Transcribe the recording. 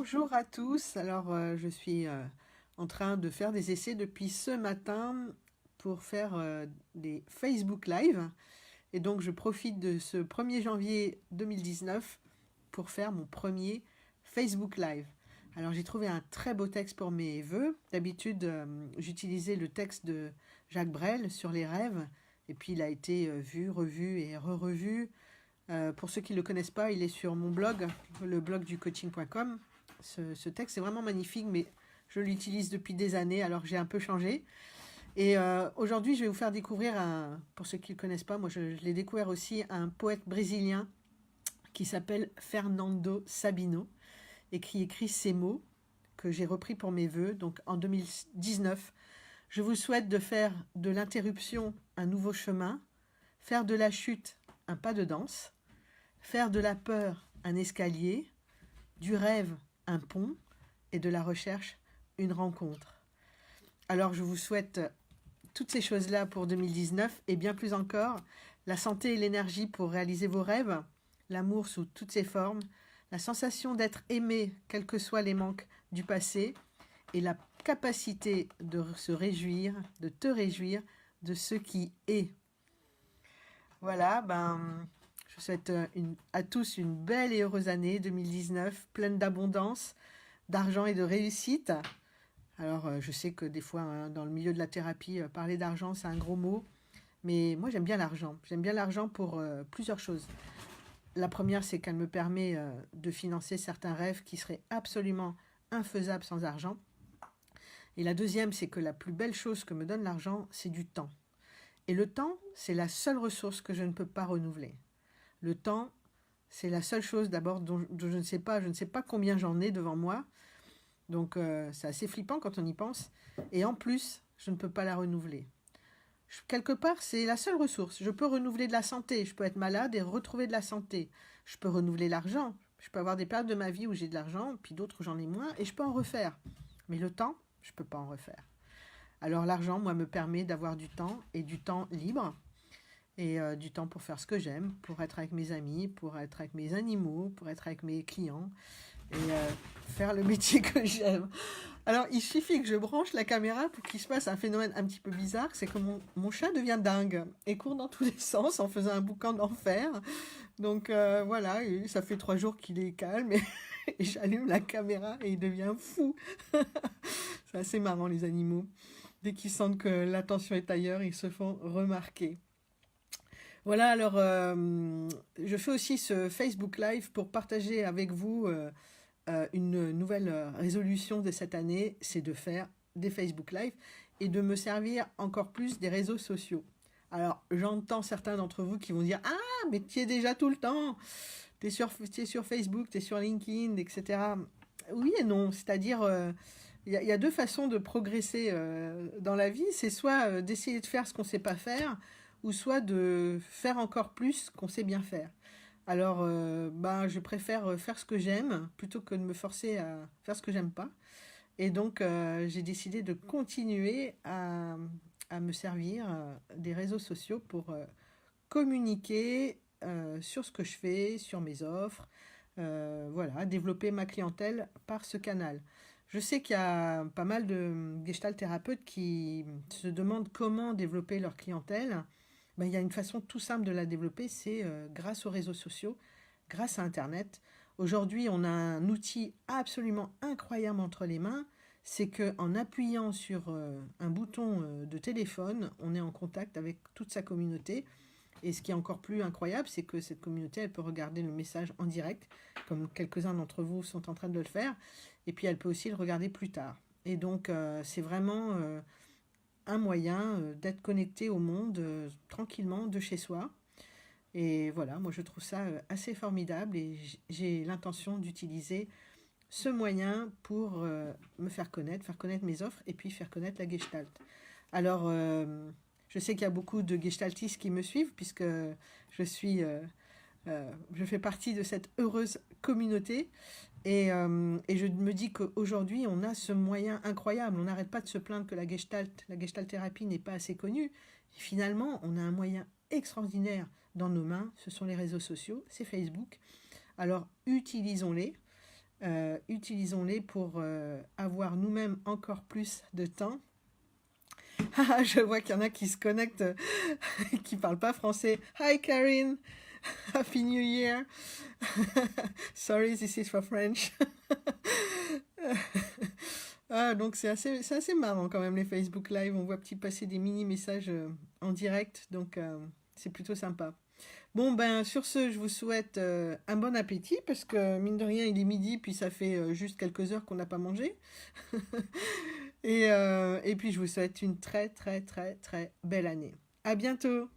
Bonjour à tous. Alors, je suis en train de faire des essais depuis ce matin pour faire des Facebook Live. Et donc, je profite de ce 1er janvier 2019 pour faire mon premier Facebook Live. Alors, j'ai trouvé un très beau texte pour mes vœux. D'habitude, j'utilisais le texte de Jacques Brel sur les rêves. Et puis, il a été vu, revu et re-revu. Pour ceux qui ne le connaissent pas, il est sur mon blog, le blog du coaching.com. Ce texte est vraiment magnifique, mais je l'utilise depuis des années, alors j'ai un peu changé. Et aujourd'hui, je vais vous faire découvrir, pour ceux qui ne le connaissent pas, moi je l'ai découvert aussi, un poète brésilien qui s'appelle Fernando Sabino et qui écrit ces mots que j'ai repris pour mes vœux. Donc en 2019, je vous souhaite de faire de l'interruption un nouveau chemin, faire de la chute un pas de danse, faire de la peur un escalier, du rêve un pont et de la recherche une rencontre. Alors je vous souhaite toutes ces choses-là pour 2019 et bien plus encore, la santé et l'énergie pour réaliser vos rêves, l'amour sous toutes ses formes, la sensation d'être aimé quels que soient les manques du passé et la capacité de se réjouir, de te réjouir de ce qui est. Voilà, je souhaite à tous une belle et heureuse année 2019, pleine d'abondance, d'argent et de réussite. Alors, je sais que des fois, dans le milieu de la thérapie, parler d'argent, c'est un gros mot. Mais moi, j'aime bien l'argent. J'aime bien l'argent pour plusieurs choses. La première, c'est qu'elle me permet de financer certains rêves qui seraient absolument infaisables sans argent. Et la deuxième, c'est que la plus belle chose que me donne l'argent, c'est du temps. Et le temps, c'est la seule ressource que je ne peux pas renouveler. Le temps, c'est la seule chose d'abord dont je ne sais pas. Je ne sais pas combien j'en ai devant moi. Donc c'est assez flippant quand on y pense. Et en plus, je ne peux pas la renouveler. Quelque part, c'est la seule ressource. Je peux renouveler de la santé. Je peux être malade et retrouver de la santé. Je peux renouveler l'argent. Je peux avoir des périodes de ma vie où j'ai de l'argent, puis d'autres où j'en ai moins, et je peux en refaire. Mais le temps, je ne peux pas en refaire. Alors l'argent, moi, me permet d'avoir du temps et du temps libre. Et du temps pour faire ce que j'aime, pour être avec mes amis, pour être avec mes animaux, pour être avec mes clients et faire le métier que j'aime. Alors, il suffit que je branche la caméra pour qu'il se passe un phénomène un petit peu bizarre, c'est que mon chat devient dingue et court dans tous les sens en faisant un boucan d'enfer. Donc voilà, ça fait 3 jours qu'il est calme et j'allume la caméra et il devient fou. C'est assez marrant les animaux. Dès qu'ils sentent que l'attention est ailleurs, ils se font remarquer. Voilà, alors je fais aussi ce Facebook Live pour partager avec vous une nouvelle résolution de cette année, c'est de faire des Facebook Live et de me servir encore plus des réseaux sociaux. Alors j'entends certains d'entre vous qui vont dire «Ah, mais tu y es déjà tout le temps, t'es sur Facebook, tu es sur LinkedIn, etc.» Oui et non, c'est-à-dire y a deux façons de progresser dans la vie, c'est soit d'essayer de faire ce qu'on ne sait pas faire, ou soit de faire encore plus qu'on sait bien faire. Alors, je préfère faire ce que j'aime plutôt que de me forcer à faire ce que j'aime pas. Et donc, j'ai décidé de continuer à me servir des réseaux sociaux pour communiquer sur ce que je fais, sur mes offres, voilà, développer ma clientèle par ce canal. Je sais qu'il y a pas mal de gestalt thérapeutes qui se demandent comment développer leur clientèle. Il y a une façon tout simple de la développer, c'est grâce aux réseaux sociaux, grâce à Internet. Aujourd'hui, on a un outil absolument incroyable entre les mains, c'est qu'en appuyant sur un bouton de téléphone, on est en contact avec toute sa communauté. Et ce qui est encore plus incroyable, c'est que cette communauté, elle peut regarder le message en direct, comme quelques-uns d'entre vous sont en train de le faire, et puis elle peut aussi le regarder plus tard. Et donc, c'est vraiment un moyen d'être connecté au monde tranquillement de chez soi. Et voilà, moi je trouve ça assez formidable et j'ai l'intention d'utiliser ce moyen pour me faire connaître mes offres et puis faire connaître la Gestalt. Alors, je sais qu'il y a beaucoup de gestaltistes qui me suivent puisque je fais partie de cette heureuse communauté et je me dis qu'aujourd'hui, on a ce moyen incroyable. On n'arrête pas de se plaindre que la gestalt thérapie n'est pas assez connue. Et finalement, on a un moyen extraordinaire dans nos mains. Ce sont les réseaux sociaux, c'est Facebook. Alors, utilisons-les. utilisons-les pour avoir nous-mêmes encore plus de temps. Ah, je vois qu'il y en a qui se connectent, qui ne parlent pas français. Hi Karine, Happy New Year. Sorry, this is for French. Ah, donc c'est assez marrant quand même les Facebook Live. On voit passer des mini messages en direct, donc c'est plutôt sympa. Bon, ben sur ce, je vous souhaite un bon appétit parce que mine de rien, il est midi, puis ça fait juste quelques heures qu'on n'a pas mangé. Et puis je vous souhaite une très très très très belle année. À bientôt!